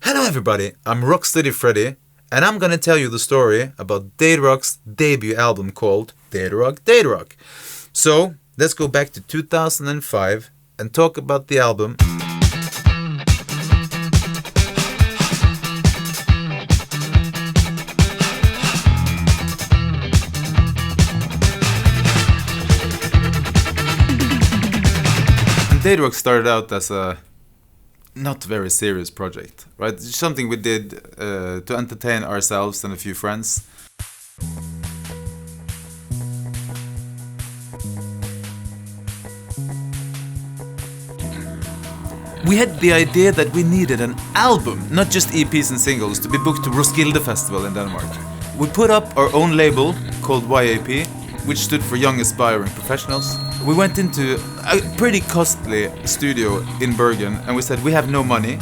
Hello everybody, I'm Rocksteady Freddy, and I'm gonna tell you the story about DATAROCK's debut album called DATAROCK DATAROCK. So, let's go back to 2005 and talk about the album. DATAROCK started out as a not very serious project, right? It's something we did to entertain ourselves and a few friends. We had the idea that we needed an album, not just EPs and singles, to be booked to Roskilde Festival in Denmark. We put up our own label called YAP, which stood for Young Aspiring Professionals. We went into a pretty costly studio in Bergen and we said we have no money,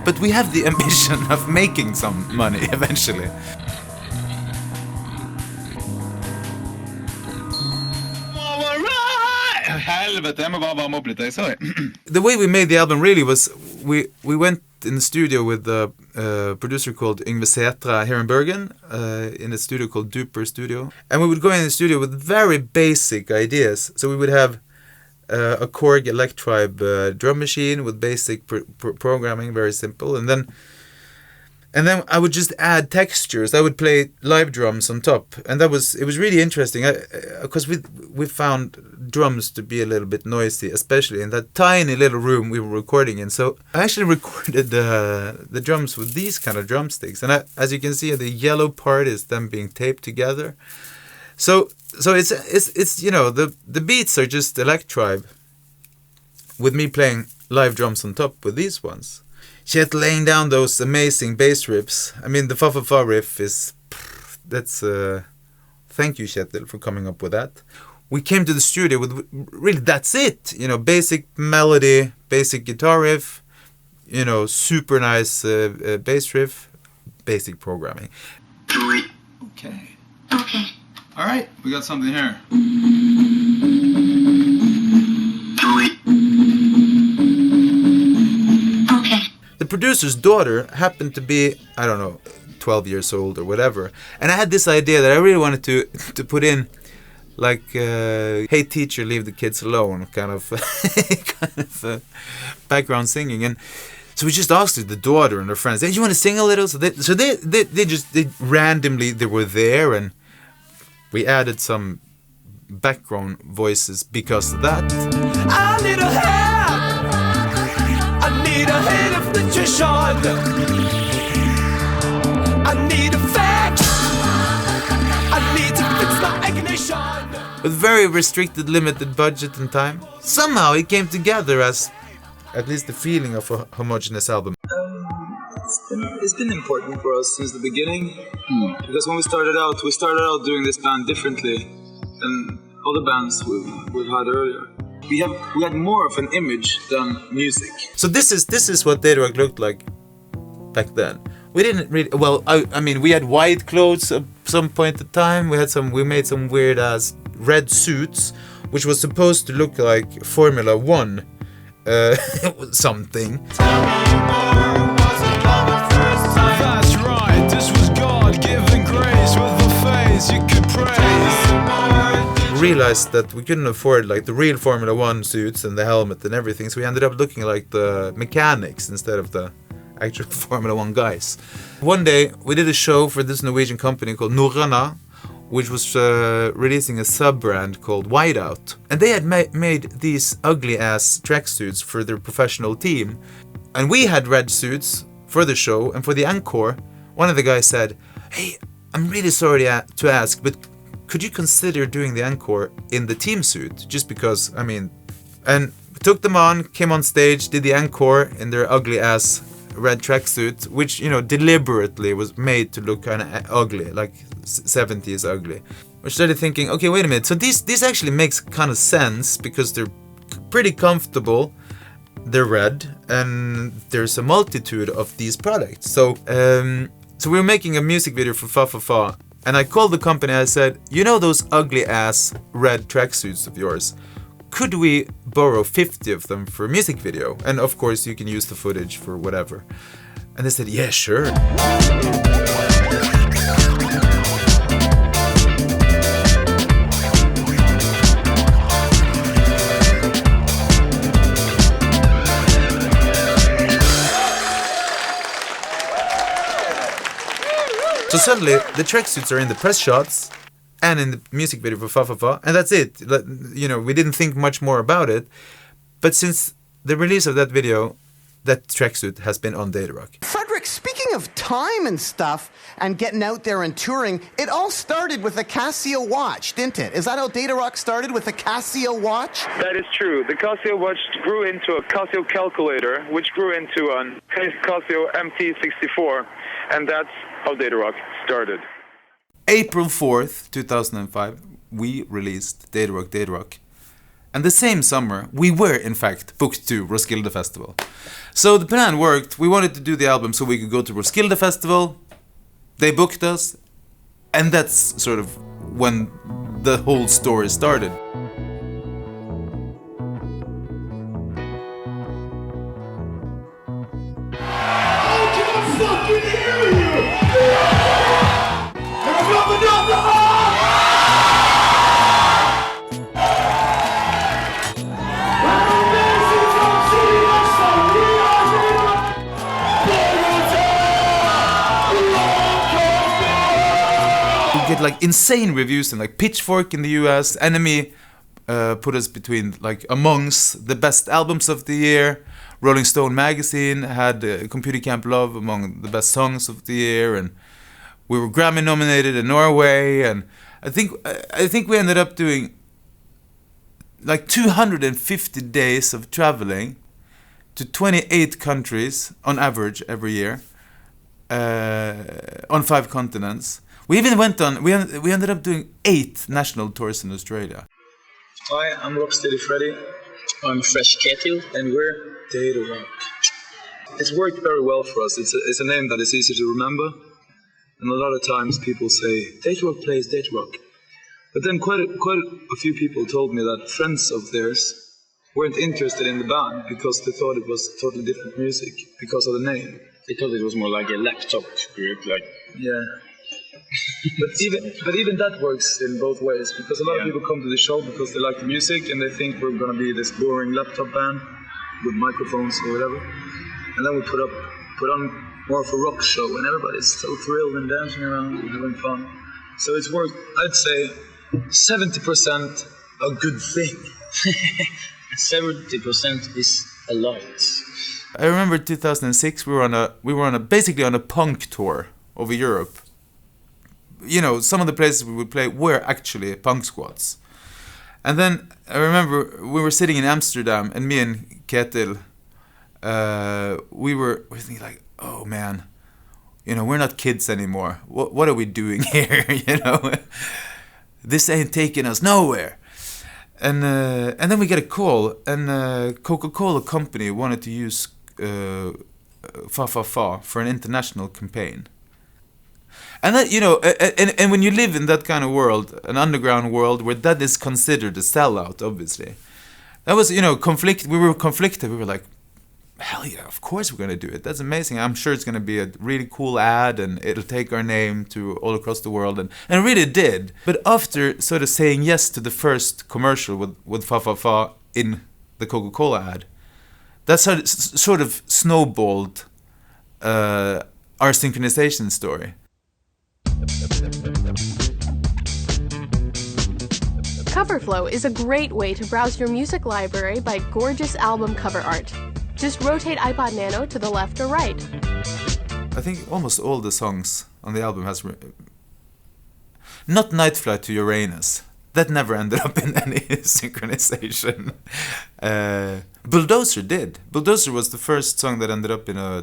but we have the ambition of making some money eventually. The way we made the album really was we went in the studio with a producer called Yngve Sætra here in Bergen, in a studio called Duper Studio. And we would go in the studio with very basic ideas. So we would have a Korg Electribe drum machine with basic programming, very simple. And then I would just add textures. I would play live drums on top, and it was really interesting because we found drums to be a little bit noisy, especially in that tiny little room we were recording in. So I actually recorded the drums with these kind of drumsticks, and as you can see, the yellow part is them being taped together. So it's you know, the beats are just Electribe with me playing live drums on top with these ones. Kjetil laying down those amazing bass riffs. I mean, the fa-fa-fa riff is... That's... Thank you, Kjetil, for coming up with that. We came to the studio with... Really, that's it! You know, basic melody, basic guitar riff, you know, super nice bass riff, basic programming. Okay. Alright, we got something here. The producer's daughter happened to be, I don't know, 12 years old or whatever. And I had this idea that I really wanted to put in, like, hey teacher, leave the kids alone, kind of background singing. And so we just asked the daughter and her friends, hey, do you want to sing a little? So they randomly, they were there, and we added some background voices because of that. I need a hand! I need a hand of nutrition! I need a fax! I need to fix my ignition! With very restricted, limited budget and time, somehow it came together as at least the feeling of a homogeneous album. It's been important for us since the beginning, because when we started out doing this band differently than other bands we've had earlier. We had more of an image than music. So this is what DATAROCK looked like back then. We didn't really, well, I mean, we had white clothes at some point in time. We made some weird ass red suits, which was supposed to look like Formula 1 something. That's right, this was God-given grace with a face you could praise. Realized that we couldn't afford like the real Formula 1 suits and the helmet and everything, so we ended up looking like the mechanics instead of the actual Formula 1 guys. One day we did a show for this Norwegian company called Norwegian, which was releasing a sub-brand called Whiteout. And they had made these ugly-ass tracksuits for their professional team. And we had red suits for the show, and for the encore, one of the guys said, hey, I'm really sorry to ask, but could you consider doing the encore in the team suit? Just because, I mean... And took them on, came on stage, did the encore in their ugly-ass red tracksuit, which, you know, deliberately was made to look kind of ugly, like 70s ugly. We started thinking, okay, wait a minute, so these actually makes kind of sense because they're pretty comfortable, they're red, and there's a multitude of these products. So we were making a music video for Fa Fa Fa, and I called the company and I said, you know those ugly ass red tracksuits of yours? Could we borrow 50 of them for a music video? And of course you can use the footage for whatever. And they said, yeah, sure. So suddenly, the tracksuits are in the press shots and in the music video for Fa Fa Fa, and that's it. You know, we didn't think much more about it. But since the release of that video, that tracksuit has been on DATAROCK. Frederick, speaking of time and stuff and getting out there and touring, it all started with a Casio watch, didn't it? Is that how DATAROCK started, with a Casio watch? That is true. The Casio watch grew into a Casio calculator, which grew into a Casio MT64, and that's how DATAROCK started. April 4th, 2005, we released DATAROCK DATAROCK. And the same summer, we were, in fact, booked to Roskilde Festival. So the plan worked. We wanted to do the album so we could go to Roskilde Festival. They booked us. And that's sort of when the whole story started. Get like insane reviews and like Pitchfork in the US, Enemy put us between like amongst the best albums of the year. Rolling Stone magazine had Computer Camp Love among the best songs of the year, and we were Grammy nominated in Norway. And I think we ended up doing like 250 days of traveling to 28 countries on average every year, on 5 continents. We even went on. We ended up doing 8 national tours in Australia. Hi, I'm Rocksteady Freddy. I'm Fresh Ketil. And we're DATAROCK. It's worked very well for us. It's a name that is easy to remember. And a lot of times people say, DATAROCK plays DATAROCK. But then quite a few people told me that friends of theirs weren't interested in the band because they thought it was totally different music because of the name. They thought it was more like a laptop group, like... Yeah. but even that works in both ways, because a lot of people come to the show because they like the music and they think we're going to be this boring laptop band with microphones or whatever, and then we put on more of a rock show and everybody's so thrilled and dancing around and having fun. So it's worked, I'd say, 70% a good thing. 70% is a lot. I remember 2006 we were on a basically on a punk tour over Europe. You know, some of the places we would play were actually punk squads. And then I remember we were sitting in Amsterdam, and me and Ketil, we were thinking like, oh man, you know, we're not kids anymore. What are we doing here? You know, this ain't taking us nowhere. And then we get a call, and Coca-Cola company wanted to use Fa Fa Fa for an international campaign. And that, you know, and when you live in that kind of world, an underground world where that is considered a sellout, obviously, that was, you know, we were conflicted. We were like, hell yeah, of course we're going to do it. That's amazing. I'm sure it's going to be a really cool ad, and it'll take our name to all across the world. And it really did. But after sort of saying yes to the first commercial with Fa Fa Fa in the Coca-Cola ad, that sort of snowballed our synchronization story. Coverflow is a great way to browse your music library by gorgeous album cover art. Just rotate iPod Nano to the left or right. I think almost all the songs on the album has... Not Night Flight to Uranus. That never ended up in any synchronization. Bulldozer did. Bulldozer was the first song that ended up in a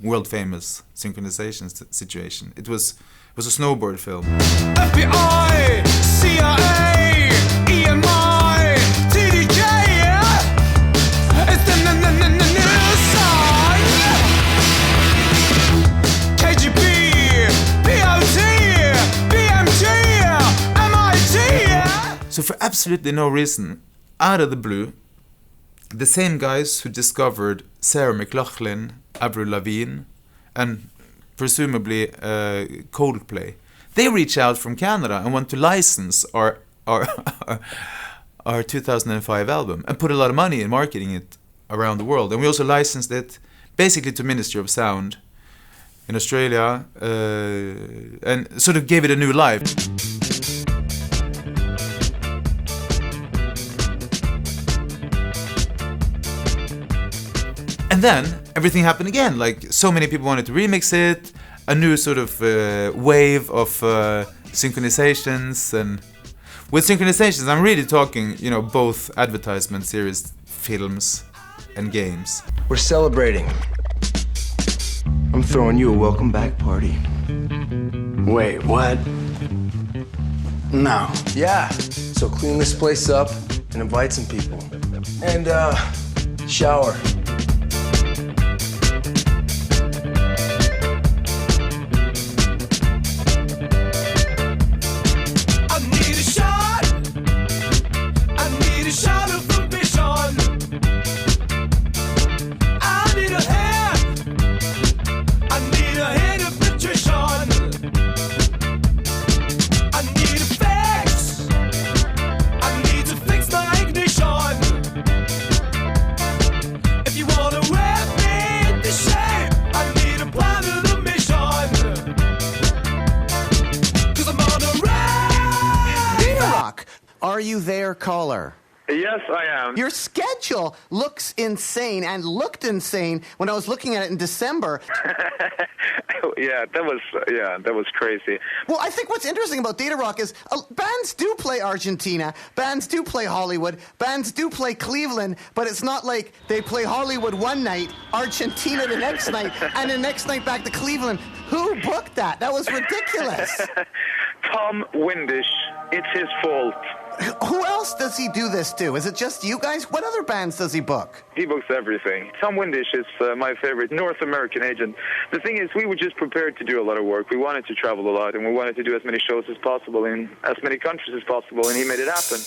world-famous synchronization situation. It was a snowboard film. FBI, CIA, EMI, TDK, it's the new song. KGB, POT, BMG, MIT. So for absolutely no reason, out of the blue, the same guys who discovered Sarah McLachlan, Avril Lavigne, and presumably Coldplay, they reach out from Canada and want to license our 2005 album and put a lot of money in marketing it around the world. And we also licensed it basically to Ministry of Sound in Australia, and sort of gave it a new life. And then everything happened again. Like, so many people wanted to remix it, a new sort of wave of synchronizations. And with synchronizations, I'm really talking, you know, both advertisement series, films, and games. We're celebrating. I'm throwing you a welcome back party. Wait, what? No. Yeah. So clean this place up and invite some people. And shower. Are you there, caller? Yes, I am. Your schedule looks insane and looked insane when I was looking at it in December. That was crazy. Well, I think what's interesting about DATAROCK is bands do play Argentina, bands do play Hollywood, bands do play Cleveland, but it's not like they play Hollywood one night, Argentina the next night, and the next night back to Cleveland. Who booked that? That was ridiculous. Tom Windish. It's his fault. Who else does he do this to? Is it just you guys? What other bands does he book? He books everything. Tom Windish is my favorite North American agent. The thing is, we were just prepared to do a lot of work. We wanted to travel a lot, and we wanted to do as many shows as possible in as many countries as possible, and he made it happen.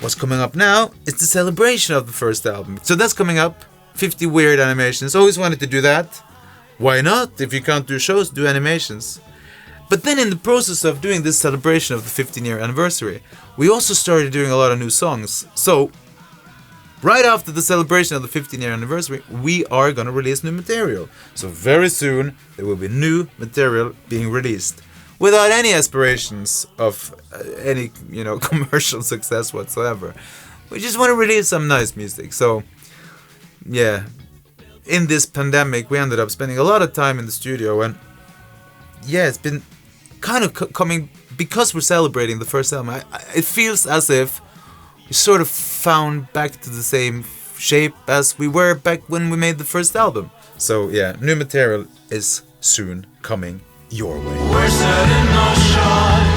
What's coming up now is the celebration of the first album. So that's coming up. 50 weird animations. Always wanted to do that. Why not? If you can't do shows, do animations. But then in the process of doing this celebration of the 15-year anniversary, we also started doing a lot of new songs. So right after the celebration of the 15-year anniversary, we are going to release new material. So very soon there will be new material being released, without any aspirations of any, commercial success whatsoever. We just want to release some nice music. So, yeah, in this pandemic, we ended up spending a lot of time in the studio, and yeah, it's been kind of coming, because we're celebrating the first album. It feels as if we sort of found back to the same shape as we were back when we made the first album. So yeah, new material is soon coming your way. We're setting no shot.